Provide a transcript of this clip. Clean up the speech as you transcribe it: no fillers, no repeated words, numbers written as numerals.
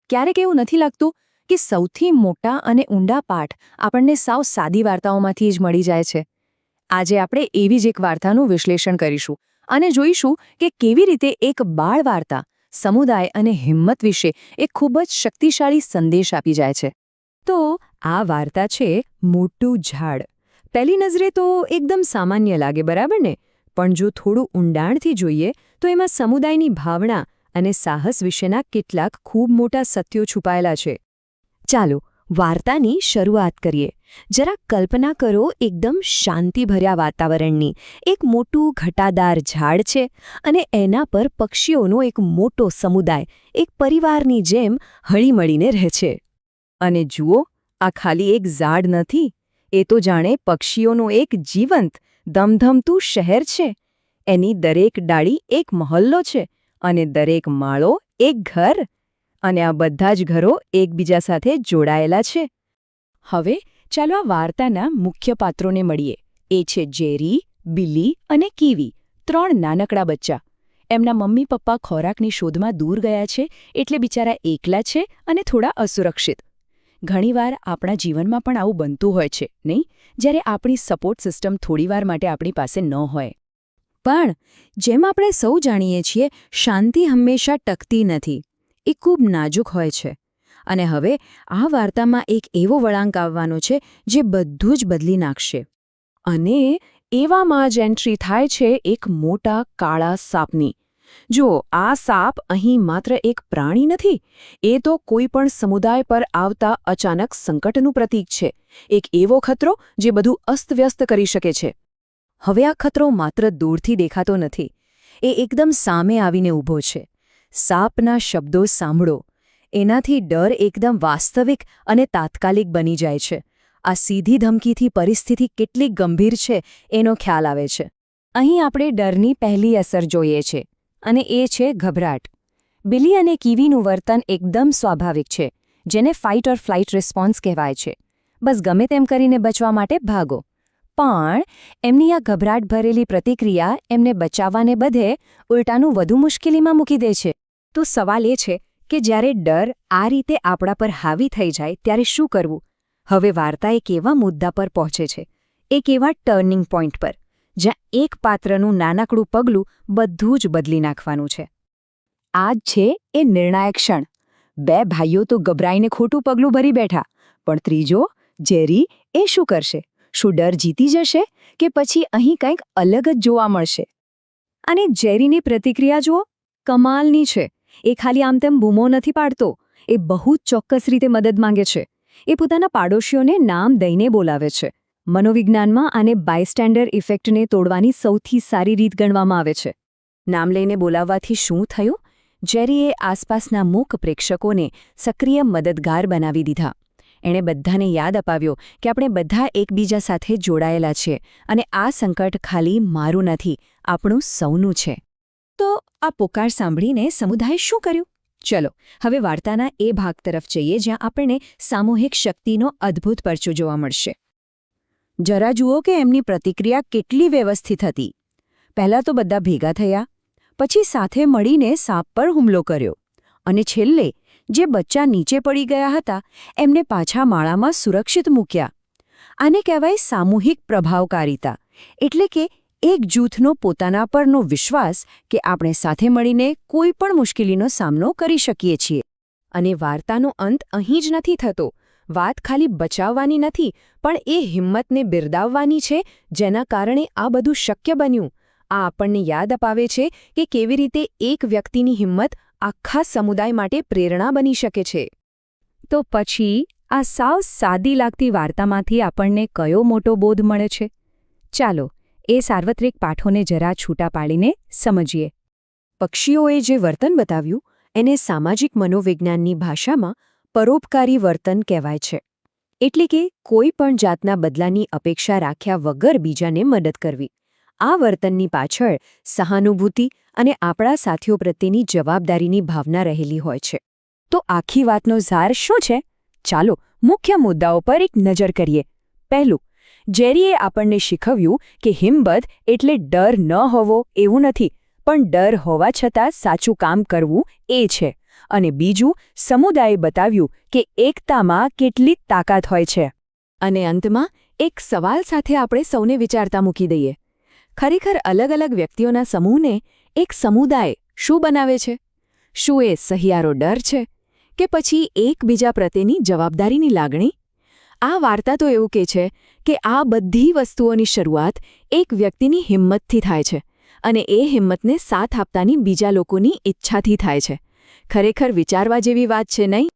ક્યારેક એવું નથી લાગતું કે સૌથી મોટા અને ઊંડા પાઠ આપણને સાવ સાદી વાર્તાઓમાંથી જ મળી જાય છે? આજે આપણે એવી જ એક વાર્તાનું વિશ્લેષણ કરીશું અને જોઈશું કે કેવી રીતે એક બાળ વાર્તા સમુદાય અને હિંમત વિશે એક ખૂબ જ શક્તિશાળી સંદેશ આપી જાય છે. તો આ વાર્તા છે મોટું ઝાડ. પહેલી નજરે તો એકદમ સામાન્ય લાગે, બરાબર ને? પણ જો થોડું ઊંડાણથી જોઈએ તો એમાં સમુદાયની ભાવના અને સાહસ વિશેના કેટલાક ખૂબ મોટા સત્યો છુપાયેલા છે. ચાલો વાર્તાની શરૂઆત કરીએ. જરા કલ્પના કરો એકદમ શાંતિભર્યા વાતાવરણની. એક મોટું ઘટાદાર ઝાડ છે અને એના પર પક્ષીઓનો એક મોટો સમુદાય એક પરિવારની જેમ હળીમળીને રહે છે. અને જુઓ, આ ખાલી એક ઝાડ નથી, એ તો જાણે પક્ષીઓનું એક જીવંત ધમધમતું શહેર છે. એની દરેક ડાળી એક મહોલ્લો છે અને દરેક માળો એક ઘર. અને આ બધા જ ઘરો એકબીજા સાથે જોડાયેલા છે. હવે ચાલો આ વાર્તાના મુખ્ય પાત્રોને મળીએ. એ છે જેરી, બિલી અને કીવી, 3 નાનકડા બચ્ચા. એમના મમ્મી પપ્પા ખોરાકની શોધમાં દૂર ગયા છે એટલે બિચારા એકલા છે અને થોડા અસુરક્ષિત. ઘણીવાર આપણા જીવનમાં પણ આવું બનતું હોય છે, નહીં? જ્યારે આપણી સપોર્ટ સિસ્ટમ થોડીવાર માટે આપણી પાસે ન હોય. પણ જેમ આપણે સૌ જાણીએ છીએ, શાંતિ હંમેશા ટકતી નથી. એ ખૂબ નાજુક હોય છે. અને હવે આ વાર્તામાં એક એવો વળાંક આવવાનો છે જે બધું જ બદલી નાખશે. અને એવામાં જ એન્ટ્રી થાય છે એક મોટા કાળા સાપની. જુઓ, આ સાપ અહીં માત્ર એક પ્રાણી નથી, એ તો કોઈ પણ સમુદાય પર આવતા અચાનક સંકટનું પ્રતીક છે. એક એવો ખતરો જે બધું અસ્તવ્યસ્ત કરી શકે છે. હવે આ ખતરો માત્ર દૂરથી દેખાતો નથી, એ એકદમ સામે આવીને ઊભો છે. સાપના શબ્દો સાંભળો. એનાથી ડર એકદમ વાસ્તવિક અને તાત્કાલિક બની જાય છે. આ સીધી ધમકીથી પરિસ્થિતિ કેટલી ગંભીર છે એનો ખ્યાલ આવે છે. અહીં આપણે ડરની પહેલી અસર જોઈએ છે, અને એ છે ગભરાટ. બિલી અને કીવીનું વર્તન એકદમ સ્વાભાવિક છે, જેને ફાઇટ ઓર ફ્લાઇટ રિસ્પોન્સ કહેવાય છે. બસ ગમે તેમ કરીને બચવા માટે ભાગો. પણ એમની આ ગભરાટ ભરેલી પ્રતિક્રિયા એમને બચાવવાને બદલે ઉલટાનું વધુ મુશ્કેલીમાં મૂકી દે છે. તો સવાલ એ છે કે જ્યારે ડર આ રીતે આપણા પર હાવી થઈ જાય ત્યારે શું કરવું? હવે વાર્તા એક એવા મુદ્દા પર પહોંચે છે, એક એવા ટર્નિંગ પોઈન્ટ પર, જ્યાં એક પાત્રનું નાનકડું પગલું બધું જ બદલી નાખવાનું છે. આ જ છે એ નિર્ણાયક ક્ષણ. 2 ભાઈઓ તો ગભરાઈને ખોટું પગલું ભરી બેઠા, પણ ત્રીજો, જેરી, એ શું કરશે? શું ડર જીતી જશે કે પછી અહીં કંઈક અલગ જ જોવા મળશે? અને જેરીની પ્રતિક્રિયા જુઓ, કમાલની છે. એ ખાલી આમ તેમ બૂમો નથી પાડતો, એ બહુ જ ચોક્કસ રીતે મદદ માંગે છે. એ પોતાના પાડોશીઓને નામ દઈને બોલાવે છે. મનોવિજ્ઞાનમાં આને બાયસ્ટેન્ડર ઇફેક્ટને તોડવાની સૌથી સારી રીત ગણવામાં આવે છે. નામ લઈને બોલાવવાથી શું થયું? જેરીએ આસપાસના મૂક પ્રેક્ષકોને સક્રિય મદદગાર બનાવી દીધા. એણે બધાને યાદ અપાવ્યો કે આપણે બધા એકબીજા સાથે જોડાયેલા છીએ અને આ સંકટ ખાલી મારું નથી, આપણું સૌનું છે. તો આ પોકાર સાંભળીને સમુદાયે શું કર્યું? ચલો હવે વાર્તાના એ ભાગ તરફ જઈએ જ્યાં આપણને સામૂહિક શક્તિનો અદ્ભુત પરચો જોવા મળશે. જરા જુઓ કે એમની પ્રતિક્રિયા કેટલી વ્યવસ્થિત હતી. પહેલાં તો બધા ભેગા થયા, પછી સાથે મળીને સાપ પર હુમલો કર્યો, અને છેલ્લે જે બચ્ચા નીચે પડી ગયા હતા એમને પાછા માળામાં સુરક્ષિત મૂક્યા. આને કહેવાય સામૂહિક પ્રભાવકારિતા. એટલે કે એક જૂથનો પોતાના પરનો વિશ્વાસ કે આપણે સાથે મળીને કોઈ પણ મુશ્કેલીનો સામનો કરી શકીએ છીએ. અને વાર્તાનો અંત અહીં જ નથી થતો. વાત ખાલી બચાવવાની નથી, પણ એ હિંમતને બિરદાવવાની છે જેના કારણે આ બધું શક્ય બન્યું. આ આપણને યાદ અપાવે છે કે કેવી રીતે એક વ્યક્તિની હિંમત આખા સમુદાય માટે પ્રેરણા બની શકે છે. તો પછી આ સાવ સાદી લાગતી વાર્તામાંથી આપણને કયો મોટો બોધ મળે છે? ચાલો એ સાર્વત્રિક પાઠોને જરા છૂટા પાડીને સમજીએ. પક્ષીઓએ જે વર્તન બતાવ્યું એને સામાજિક મનોવિજ્ઞાનની ભાષામાં પરોપકારી વર્તન કહેવાય છે. એટલે કે કોઈ પણ જાતના બદલાની અપેક્ષા રાખ્યા વગર બીજાને મદદ કરવી. આ વર્તનની પાછળ સહાનુભૂતિ અને આપણા સાથીઓ પ્રત્યેની જવાબદારીની ભાવના રહેલી હોય છે. તો આખી વાતનો સાર શું છે? ચાલો મુખ્ય મુદ્દાઓ પર એક નજર કરીએ. પહેલું, જેરીએ આપણને શીખવ્યું કે હિંમત એટલે ડર ન હોવો એવું નથી, પણ ડર હોવા છતાં સાચું કામ કરવું એ છે. અને બીજું સમુદાયે બતાવ્યું કે એકતામાં કેટલી તાકાત હોય છે. અને અંતમાં એક સવાલ સાથે આપણે સૌને વિચારતા મૂકી દઈએ. ખરેખર અલગ અલગ વ્યક્તિઓના સમૂહને એક સમુદાય શું બનાવે છે? શું એ સહિયારો ડર છે કે પછી એકબીજા પ્રત્યેની જવાબદારીની લાગણી? આ વાર્તા તો એવું કહે છે કે આ બધી વસ્તુઓની શરૂઆત એક વ્યક્તિની હિંમતથી થાય છે અને એ હિંમતને સાથ આપતાની બીજા લોકોની ઈચ્છાથી થાય છે. ખરેખર વિચારવા જેવી વાત છે, નહીં?